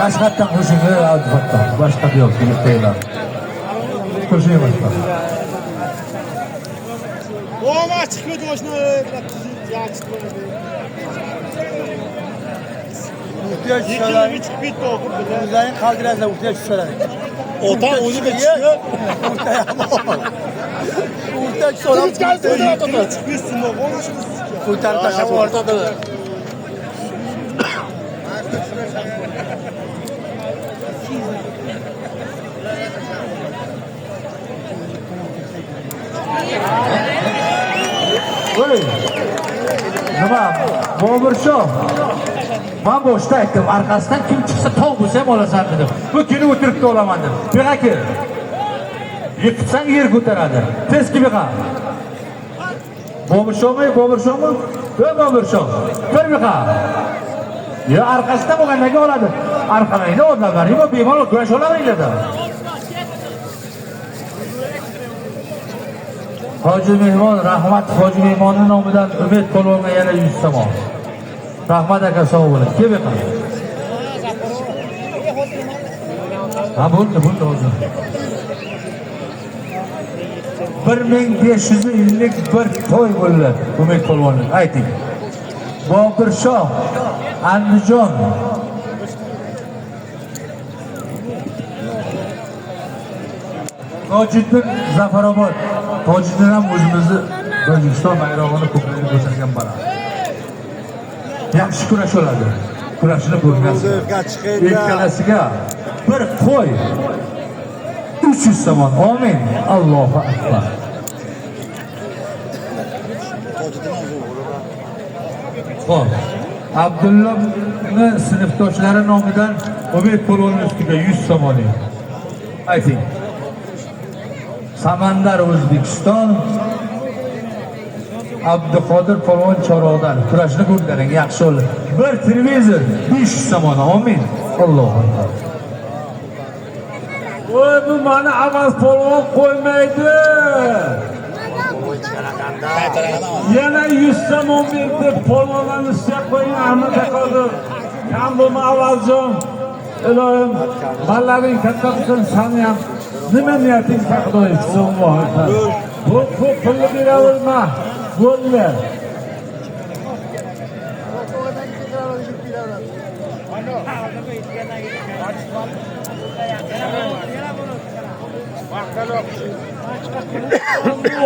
Ashxatdan qo'shinglar, Abdufattoh. Boshqa yo'q, bittanglar. Qo'shing boshqa. Oğma çıkmadı başına. Yaxshi bo'ladi. Ihtiyoç tushsalar. Bitti o'qib bilan. O'zlaring qaldirasizlar, ihtiyoç tushsalar. Ota o'ziga chiqdi. Ihtiyoç so'rab Chiqmassin, o'g'lashimiz. ko'tarib tashlab o'rtada. Voy. Nima? Bobursho. Men boshda aytdim, orqasidan kim chiqsa tog' bo'lsa ham olasan dedim. Bu kuni o'tiribdi olaman dedim. Buyoqqa kel. Yiqitsang yer ko'taradi. Tez kelga. Boburshomi? Voy Bobursho. Bir buyoqqa. Ya orqasidan bo'lganlarga oladi. Orqalaringda odamlaring bor, bemalol kurash olaveringlar. Hoji Mehmon, rahmat Hoji Mehmonning nomidan Umid Polvonga yana 100 so'm. Rahmat aka, sog' bo'ling. Kel bu yoqqa. Ha, bo'ldi hozir. 1500 yillik bir to'y bo'ldi Umid Polvonning. Ayting. Bobursho, Andijon. Tojiddin Zafarobod. Tojiddin ham o'zimizni Tojikiston bayrog'ini ko'klarga ko'rsatgan bola. Yaxshi kurash oladi. Kurashini ko'rgansiz. Ikkalasiga bir qo'y 300 so'm. Amin. Allohu akbar. Xo'p. Abdullohning sinfdoshlari nomidan Umid Polvonning ustiga 100 so'm oling. Ayting. Samandar O'zbekiston. Abduqodir Polvon Chorog'dan kurashni ko'rganing yaxshi bo'ldi. Bir televizor 500 so'm. Amin. Allohu akbar. Voy, bu meni Avaz Polvon qo'ymaydi. Yana 100 so'm berdi. Polvonlarni ishga qo'ying, Ahmad Qodir. Kam bo'lma Avazjon. Ilohim, balaring katta bo'lsin, seni ham nima niyating haqida aytsin Alloh. Bu ko'p pulni beraverma. Bo'ldi.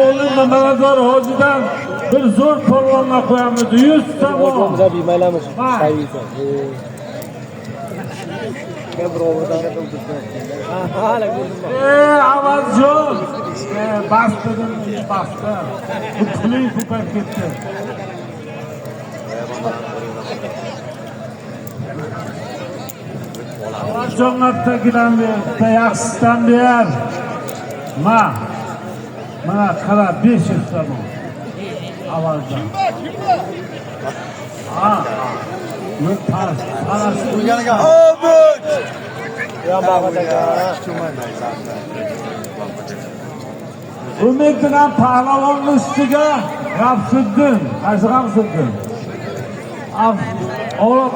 Oğlum Mamador Hojidan bir zo'r polvonga qo'yamiz 100 so'm. Avazjon. Bastı. Bu puling ko'payib ketdi. Avazjon attakidan ber, yaxshisidan ber. Mana qara 500 so'm. Avazjon. Bu parası Uyganiga obud. Ya bag'adaga. Umid bilan pahlavonning ustiga G'afsuddin, G'afsuddin.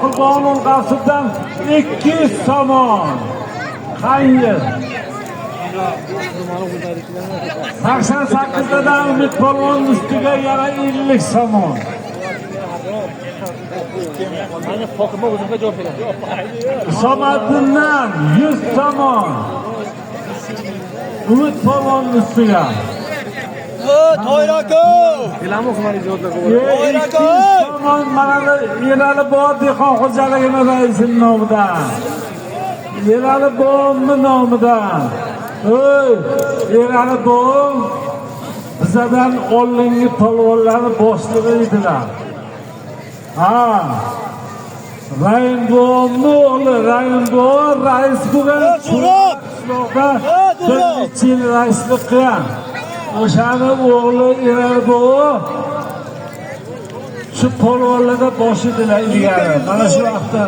Qurbonul G'afsuddan 200 so'm. Xayr. 88dan Umid Polvonning ustiga yana 50 so'm. Somadindan 100 so'm. Umid Polvonning ustiga. To'yrakov. Mana Yerali bor dehqon xo'jaligini raisining nomidan. Yerali bo'mning nomidan. Ey, Yerali bo'm bizdan oldingi polvonlarni boshlig'i edilar. Rainbow'ni o'g'li Rainbow rais bo'lgan. Bir necha yil raislik qilgan. O'shani o'g'li Rainbow shu polvonlarda bosh edilar ilgari. Mana shu vaqtda